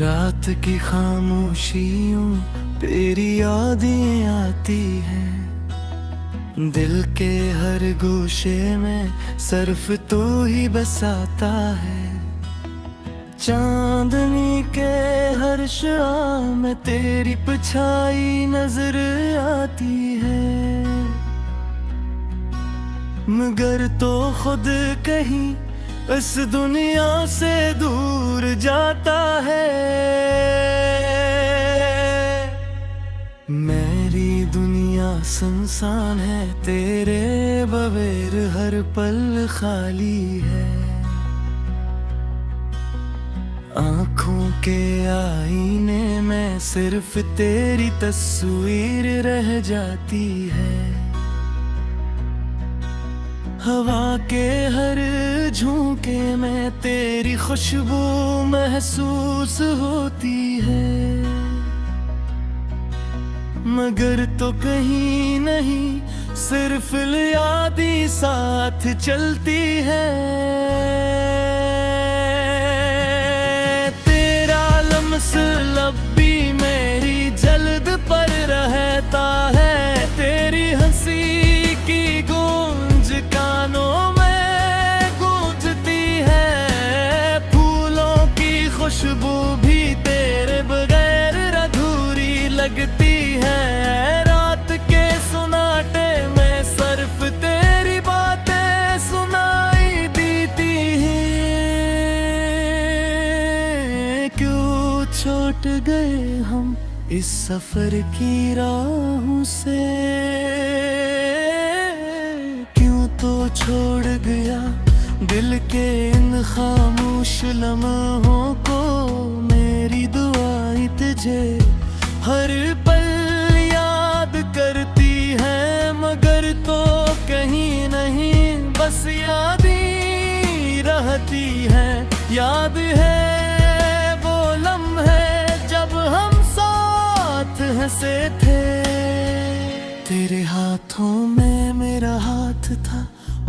रात की खामोशियों तेरी यादें आती हैं, दिल के हर गोशे में सिर्फ तू ही बसाता है। चांदनी के हर शुआ में तेरी परछाई नजर आती है, मगर तो खुद कहीं इस दुनिया से दूर जाता है। मेरी दुनिया सुनसान है, तेरे बगैर हर पल खाली है। आँखों के आईने में सिर्फ तेरी तस्वीर रह जाती है। हवा के हर झोंके में तेरी खुशबू महसूस होती है, मगर तो कहीं नहीं सिर्फ यादें साथ चलती है। तेरा लम्स लब भी मेरी जल्द पर रहता है, तेरी हंसी की गूंज कानों में गूंजती है। फूलों की खुशबू भी तेरे बगैर अधूरी लगती है। रात के सुनाटे में सिर्फ तेरी बातें सुनाई देती हैं। क्यों छूट गए हम इस सफर की राहों से, क्यों तो छोड़ गया दिल के इन खामोश लम्हों को। मेरी दुआएं तुझे हर पल याद करती है, मगर तो कहीं नहीं बस याद ही रहती है। याद है वो लम्हे जब हम साथ हंसे थे, तेरे हाथों में मेरा हाथ था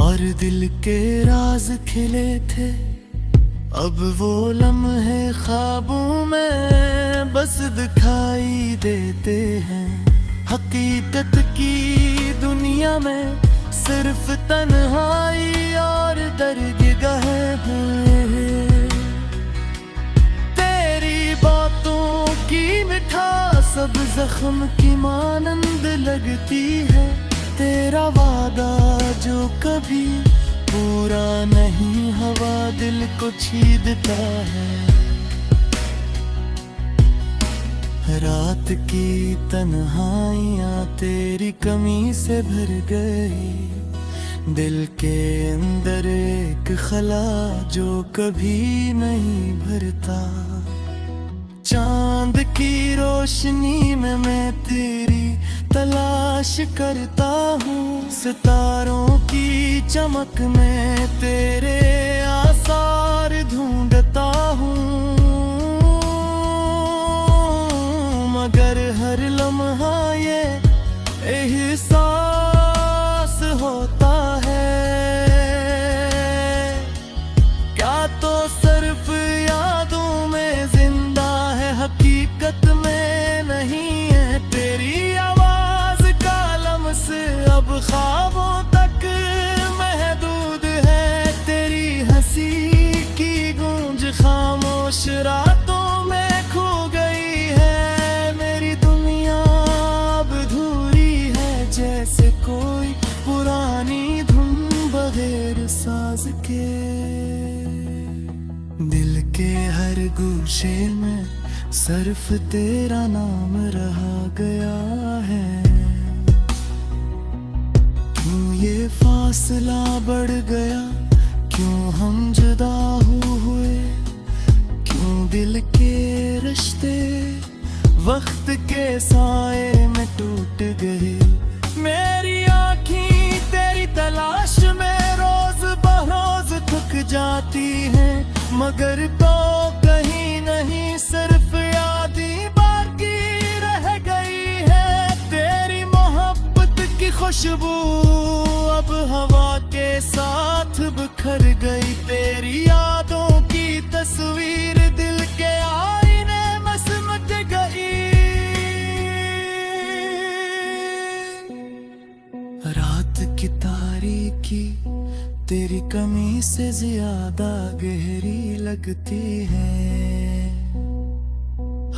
और दिल के राज खिले थे। अब वो लम्हे ख्वाबों में बस दिखाई देते हैं। हकीकत की दुनिया में सिर्फ तन्हाई और दर्दगाह है। तेरी बातों की मिठास अब जख्म की मानंद लगती है। तेरा वादा जो कभी पूरा नहीं, हवा दिल को छीदता है। रात की तन्हाइयाँ तेरी कमी से भर गई, दिल के अंदर एक खला जो कभी नहीं भरता। चांद की रोशनी में मैं तेरी तलाश करता हूँ, सितारों की चमक में तेरे आसार ढूंढता हूँ। मगर हर लम्हा ये एहसास होता है, क्या तो सिर्फ यादों में जिंदा है, हकीकत में नहीं है। तेरी आवाज का लम्स अब ख्वाबों तक महदूद है। तेरी हंसी की गूंज खामोश रातों में खो गई है। मेरी दुनिया अब अधूरी है, जैसे कोई पुरानी धुन बगैर साज के। दिल के हर गोशे में सिर्फ तेरा नाम रहा गया है। क्यों ये फासला बढ़ गया, क्यों हम जुदा हुए, क्यों दिल के रिश्ते वक्त के साए में टूट गए। मेरी आँखें तेरी तलाश में रोज बरोज थक जाती हैं, मगर तो कहीं नहीं सिर्फ याद ही बाकी रह गई है। तेरी मोहब्बत की खुशबू अब हवा के साथ बिखर गई। तेरी यादों की तस्वीर दिल के आईने तेरी कमी से ज्यादा गहरी लगती है।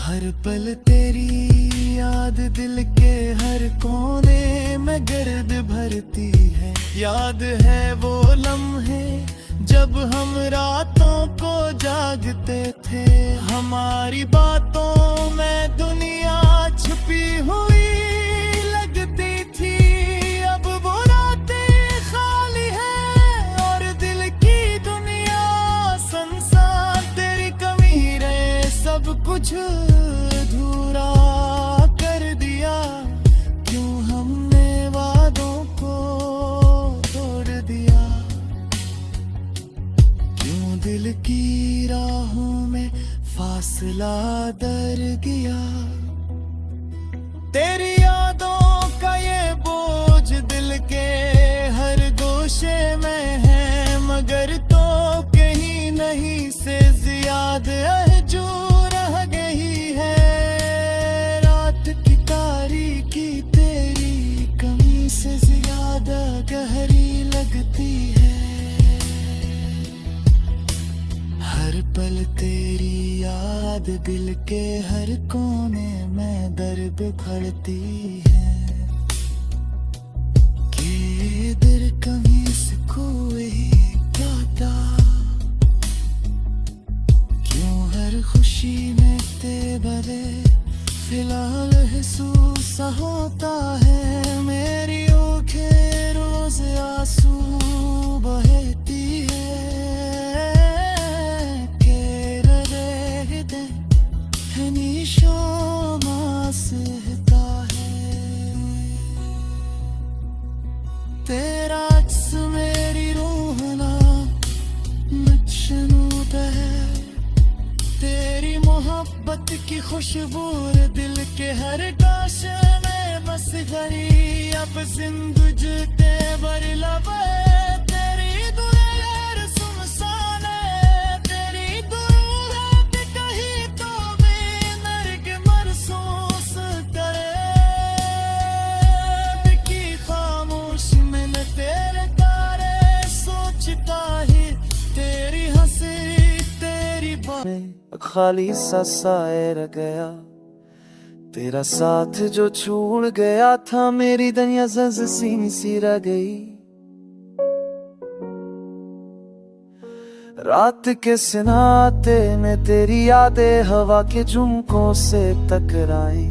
हर पल तेरी याद दिल के हर कोने में गर्द भरती है। याद है वो लम्हे जब हम रातों को जागते थे, हमारी बातों में दुनिया छुपी हुई लगती थी। अब वो रातें खाली है और दिल की दुनिया संसार। तेरी कमी रे सब कुछ अधूरा कर दिया। क्यों हमने वादों को तोड़ दिया, क्यों दिल की राहों में फासला दर गया। तेरी यादों का ये बोझ दिल के हर गोशे में है, मगर तो कहीं नहीं से ज्यादा जो रह गई है। रात की तारीकी तेरी कमी से ज्यादा गहरी लगती है। हर पल तेरी याद दिल के हर कोने में दर्द भरती है। कि दिल कमी से कोई गाता, क्यों हर खुशी में तेरे फिलहाल महसूस होता है। मेरी आँखें रोज आंसू बहती है। तेरा अक्स मेरी रूह ना नक्शनूद है। तेरी मोहब्बत की खुशबू दिल के हर काशे में बस गई। अब जिंदगी बर लबे तेरी दुनिया सुनसान है। तेरी दुनिया कहीं तो भी नर्क महसूस करे। की खामोशी में न तेरे तारे सोचता ही, तेरी हंसी तेरी बात खाली सा साए रह गया। तेरा साथ जो छूट गया था, मेरी दुनिया सी रह गई। रात के सन्नाटे में तेरी यादें हवा के झुमकों से टकराई।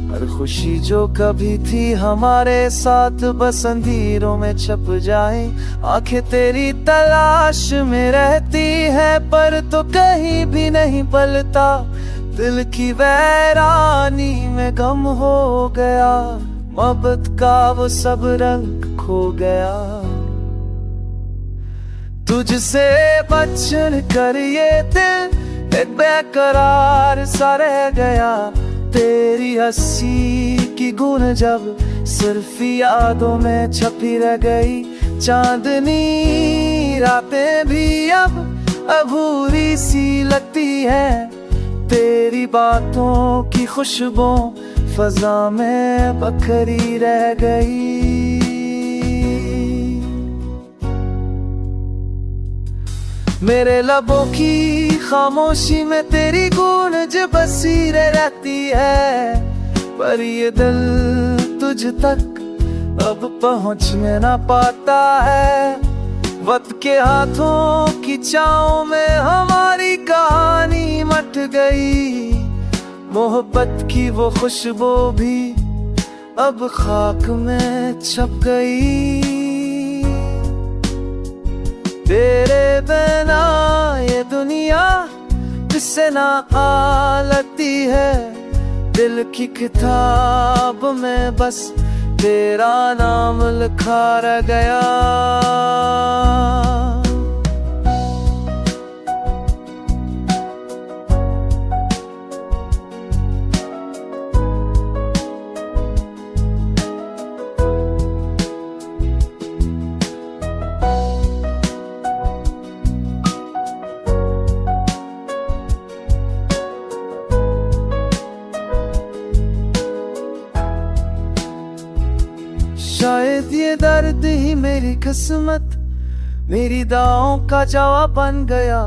हर खुशी जो कभी थी हमारे साथ बस अंधेरों में छप जाए। आंखें तेरी तलाश में रहती है पर तो कहीं भी नहीं पलता। दिल की वैरानी में गम हो गया, मोहब्बत का वो सब रंग खो गया। तुझसे बचन कर ये दिल एक बेकरार सा रह गया। तेरी हंसी की गूंज जब सिर्फ यादों में छपी रह गई। चांदनी रातें भी अब अधूरी सी लगती है। तेरी बातों की खुशबू फजा में बखरी रह गई। मेरे लबों की खामोशी में तेरी गूंज बसी रहती है। पर ये दिल तुझ तक अब पहुंचने ना पाता है। वक्त के हाथों की छाँव में हमारी कहानी मट गई। मोहब्बत की वो खुशबू भी अब खाक में छप गई। तेरे बिना ये दुनिया किससे ना लगती है। दिल की किताब में बस तेरा नाम लिखा रह गया। शायद ये दर्द ही मेरी किस्मत मेरी दाओं का जवाब बन गया।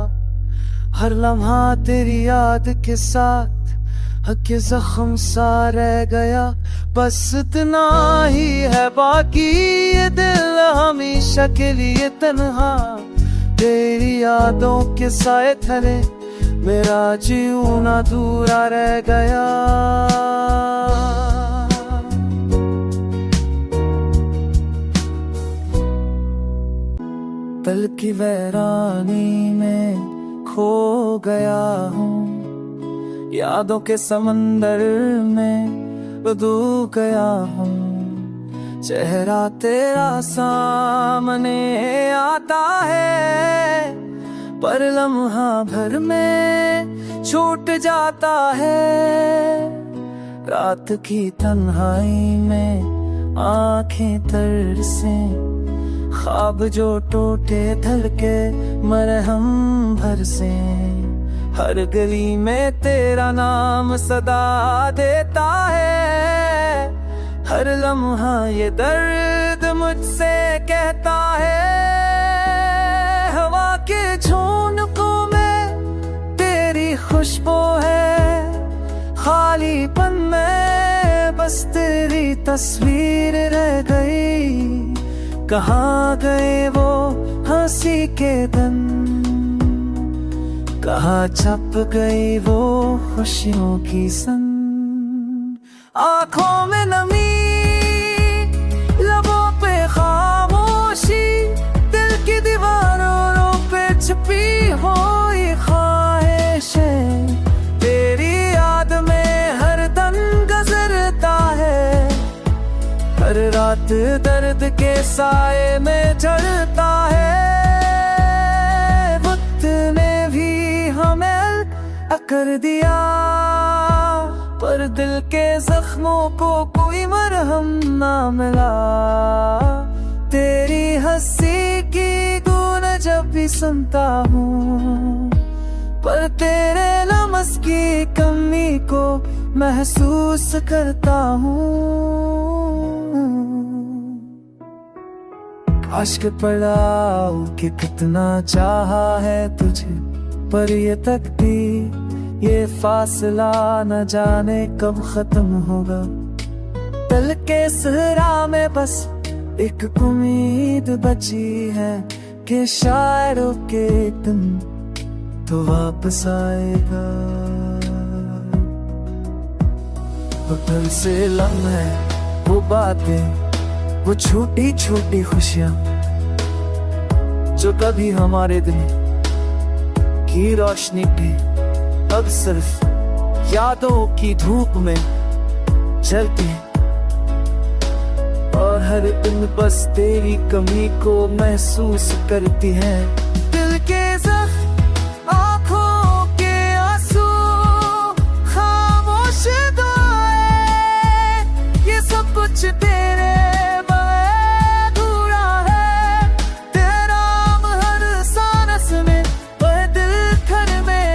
हर लम्हा तेरी याद के साथ हक जख्म सा रह गया। बस इतना ही है बाकी, ये दिल हमेशा के लिए तन्हा। तेरी यादों के साए थले मेरा जीना दूरा रह गया। पल की वैरानी में खो गया हूँ, यादों के समंदर में डूब गया हूँ। चेहरा तेरा सामने आता है, पर लम्हा भर में छूट जाता है। रात की तन्हाई में आंखें तरसे, ख्वाब जो टूटे धड़के मरहम भर से। हर गली में तेरा नाम सदा देता है, हर लम्हा ये दर्द मुझसे कहता है। हवा के झोंकों में तेरी खुशबू है, खालीपन में बस तेरी तस्वीर रह गई। कहाँ गए वो हंसी के दिन, कहाँ छप गई वो खुशियों की सन। आँखों में नमी, लबों पे खामोशी, दिल की दीवारों पे छुपी हुई ख्वाहिशें। तेरी याद में हर दम गुजरता है, हर रात दर्द के साए में जलता है। वक्त ने भी हमें कर दिया, पर दिल के जख्मों को कोई मरहम ना मिला। तेरी हंसी की गूंज जब भी सुनता हूँ, पर तेरे लम्स की कमी को महसूस करता हूँ। आशिक पड़ाओ कि कितना चाहा है तुझे, पर ये तकदीर ये फासला न जाने कब खत्म होगा। दिल के सहरा में बस एक उम्मीद बची है, कि शायरों के दिन तो वापस आएगा। वो दिल से लम्हे, वो बातें, वो छोटी छोटी खुशियां जो कभी हमारे दिन की रोशनी पे अब सिर्फ यादों की धूप में जलती। और हर दिन बस तेरी कमी को महसूस करती है। दिल के जख्म, आँखों के आंसू, खामोश दुआएं, ये सब कुछ तेरे अधूरा है। तेरा हर सांस में और दिल घर में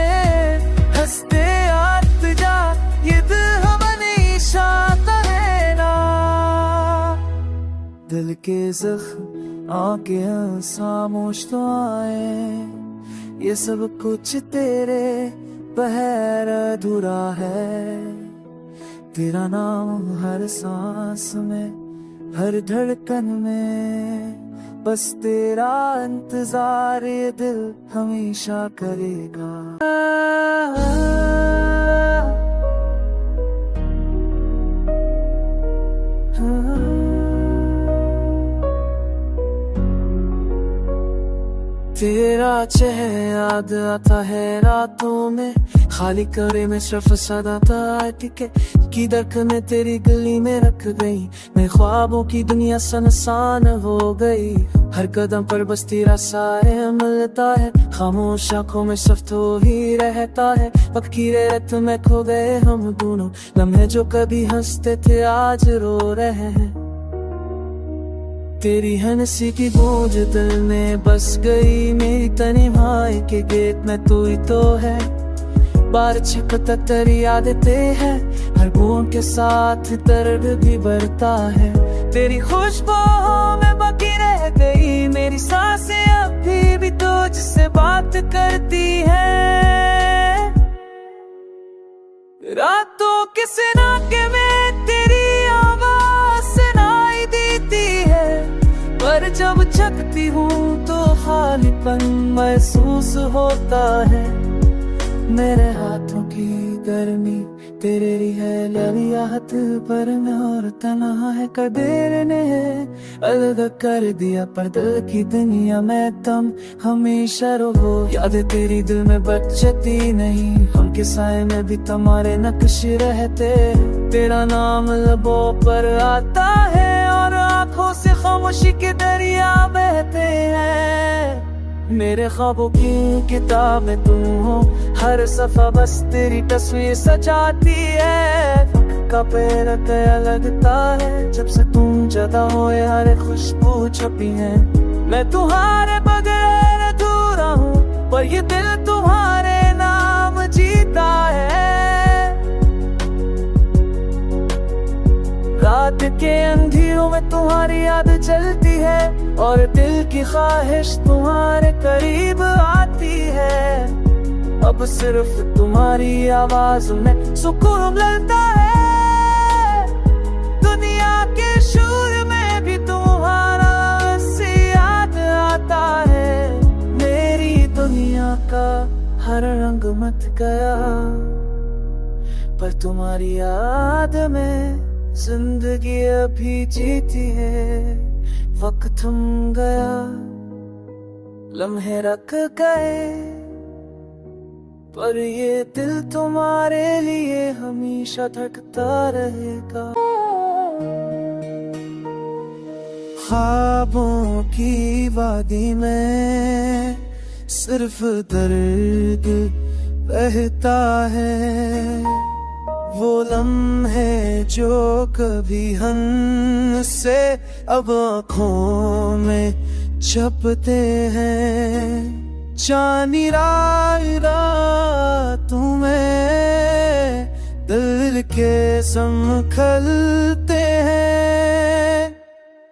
हंसते आत जा, ये दिल हमेशा कहेगा। दिल के जख्म, आंखें खामोश दुआएं, ये सब कुछ तेरे बगैर अधूरा है। तेरा नाम हर सांस में, हर धड़कन में, बस तेरा इंतजार ये दिल हमेशा करेगा। तेरा चेहरा याद आता है रातों में, खाली करे में सिर्फ सदाता टिके। किधर में तेरी गली में रख गई, मैं ख्वाबों की दुनिया सनसान हो गई। हर कदम पर बस तेरा साया मिलता है, खामोश आंखों में सिर्फ तो ही रहता है। पक्की रेत में खो गए हम दोनों, लम्हे जो कभी हंसते थे आज रो रहे हैं। तेरी हंसी की गूंज दिल में बस गई, मेरी तन्हाई के गेट में तू ही तो है। बार छिपता तेरी आदतें हैं, हर बूंद के साथ दर्द भी बढ़ता है। तेरी खुशबू में बाकी रह गई मेरी सांसें, अभी भी तुझसे बात करती है। रातों के सन्नाटे में तेरी आवाज सुनाई देती है, पर जब जगती हूँ तो खालीपन महसूस होता है। मेरे हाथों की गर्मी तेरे ही है ललियात पर मैं, और तन्हा है कदेर ने अलग कर दिया, पर दिल की दुनिया में तुम हमेशा रहो। याद तेरी दिल में बचती नहीं, हम के साए में भी तुम्हारे नक्श रहते। तेरा नाम लबों पर आता है और आंखों से खामोशी के दरिया बहते हैं। मेरे ख्वाबों की किताब में तुम हो, हर सफा बस तेरी तस्वीर सजाती है। का पैर गया लगता है जब से तुम जदा हो, यार खुशबू छपी है। मैं तुम्हारे बगैर अधूरा हूँ, पर ये दिल तुम्हारे नाम जीता है। रात के अंधेरों में तुम्हारी याद चलती है, और दिल की ख्वाहिश तुम्हारे करीब आती है। अब सिर्फ तुम्हारी आवाज में सुकून मिलता है। दुनिया के शोर में भी तुम्हारा से याद आता है। मेरी दुनिया का हर रंग मत गया, पर तुम्हारी याद में जिंदगी अभी जीती है। वक्त थम गया, लम्हे रख गए, पर ये दिल तुम्हारे लिए हमेशा धड़कता रहेगा। ख्वाबों की वादी में सिर्फ दर्द बहता है। वो लम्हे जो कभी हमसे अब आँखों में छपते हैं। चांदनी रातों में दिल के संखलते हैं।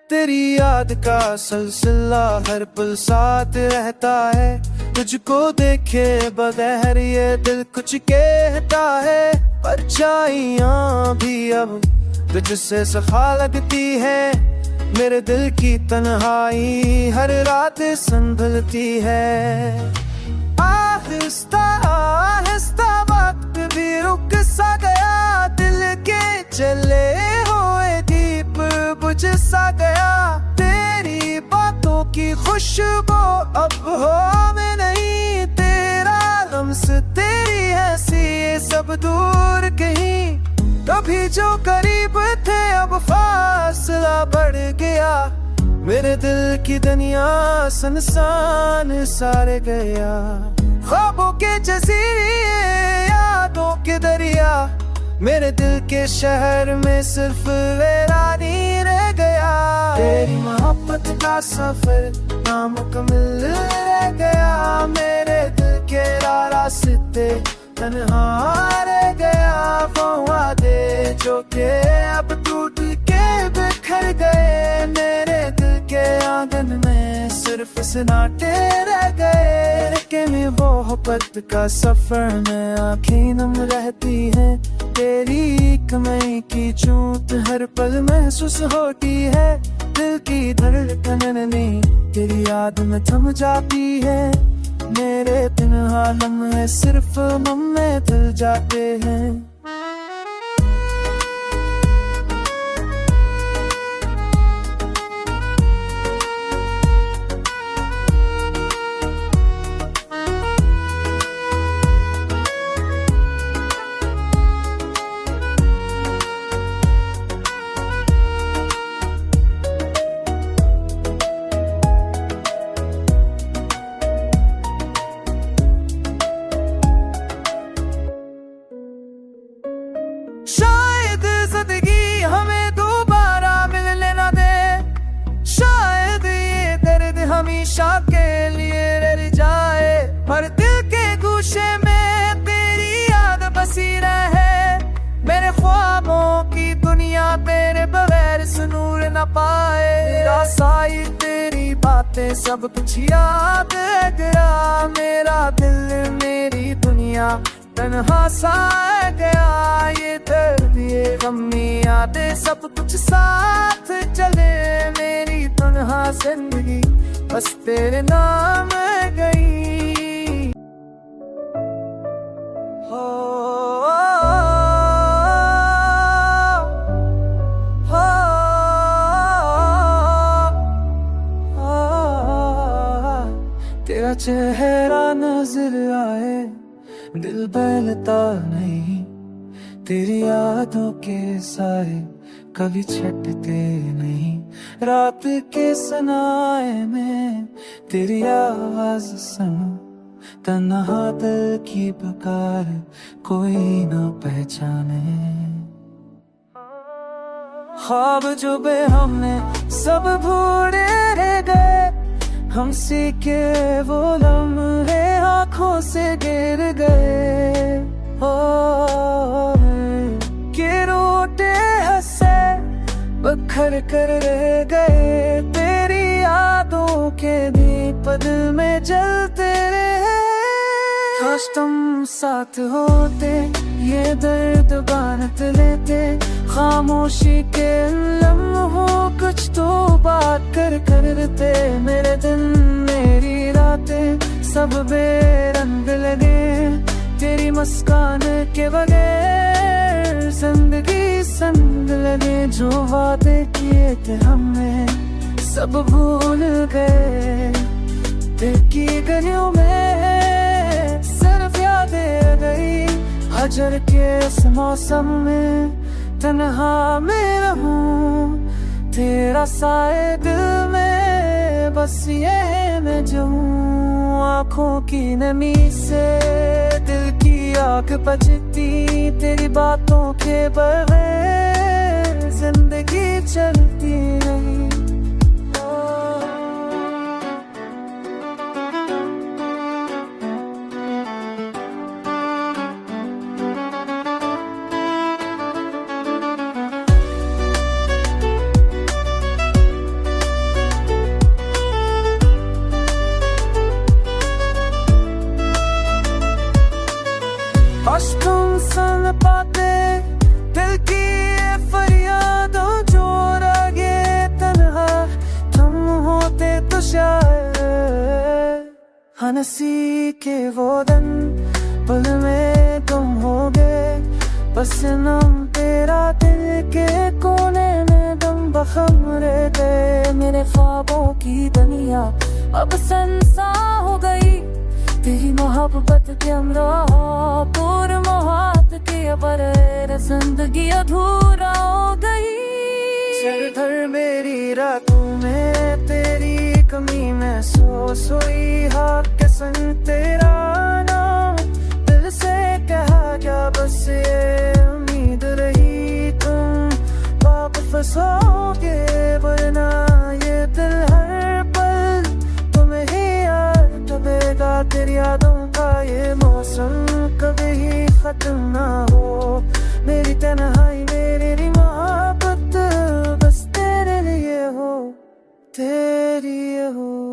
तेरी याद का सिलसिला हर पल साथ रहता है। तुझको देखे बगैर ये दिल कुछ कहता है। परछाइयाँ भी अब तुझसे सफा लगती है। मेरे दिल की तन्हाई हर रात संभलती है। आहिस्ता आहिस्ता वक्त भी रुक सा गया, दिल के चले हुए दीप बुझ सा गया। तेरी बातों की खुशबू अब हो में नहीं, तेरा लम्स तेरी हंसी ये सब दूर कहीं। कभी जो करीब थे अब फासला बढ़ गया। मेरे दिल की दुनिया सुनसान सारे गया। ख्वाबों के जजीरे यादों के दरिया, मेरे दिल के शहर में सिर्फ वीरानी रह गया। तेरी मोहब्बत का सफर नामुकम्मल रह गया। मेरे दिल के रास्ते तन्हा रह गया। वो वादे जो के अब टूट के बिखर गए। मेरे दिल के आंगन में सिर्फ सन्नाटे रह गए। लेकिन मोहब्बत का सफर में आँखें नम रहती हैं। तेरी कमाई की चूत हर पल महसूस होती है। दिल की धड़कन तेरी याद में थम जाती है। मेरे दिन हालम में सिर्फ मम में दिल जाते हैं। न पाए। मेरा साई तेरी बातें सब कुछ याद है गया, मेरा दिल मेरी दुनिया तन्हा सा गया। ये दर्द ये गमी यादें सब कुछ साथ चले, मेरी तन्हा जिंदगी बस तेरे नाम गई। हो तेरा चेहरा नजर आए, दिल बहलता नहीं। तेरी यादों के साए कभी छटते नहीं। रात के सनाए में तेरी आवाज सुनो, तन्हा दिल की पुकार कोई ना पहचाने। ख्वाब जो बे हमने सब भूले रह गए, हमसे के वो लम्हे आँखों से गिर गए। हो के रोटे हंसे बखर कर रह गए, तेरी यादों के दीप दिल में जलते रहे। काश तुम साथ होते, ये दर्द बांट लेते। खामोशी के लम्हों कुछ तो बात कर करते। मेरे दिन मेरी रातें सब बेरंग लगे, तेरी मुस्कान के बगैर जिंदगी संग लगे। जो वादे किए थे हमने सब भूल गए, दिल की गलियों में सिर्फ यादें गई। हजर के इस मौसम में तन्हा मैं रहूं, तेरा साए दिल में बस ये मैं जाऊं। आँखों की नमी से दिल की आग बजती, तेरी बातों के बगैर जिंदगी चलती नहीं। काश तुम सुन पाते दिल की ये फरियादों, जो आगे तन्हा तुम होते तो शायद हंसी के वो दिन पल में तुम हो गए। बस नाम तेरा दिल के कोने में दम बखम रह गए। मेरे ख्वाबों की दुनिया अब संसा हो गई, तेरी मोहब्बत के हमरा पूर मोहब्बत के पर जिंदगी अधूरा हो गई। सर धर मेरी रातों में तेरी कमी महसूस हुई। हाथ के संग तेरा नाम दिल से कहा क्या, बस ये उम्मीद रही तुम वापस आओगे। वरना ये दिल हर पल तुम्हें ही याद डूबेगा। तेरी यादों का ये मौसम कभी ही खत्म ना हो। मेरी तन्हाई मेरी मोहब्बत बस तेरे लिए हो, तेरी हो।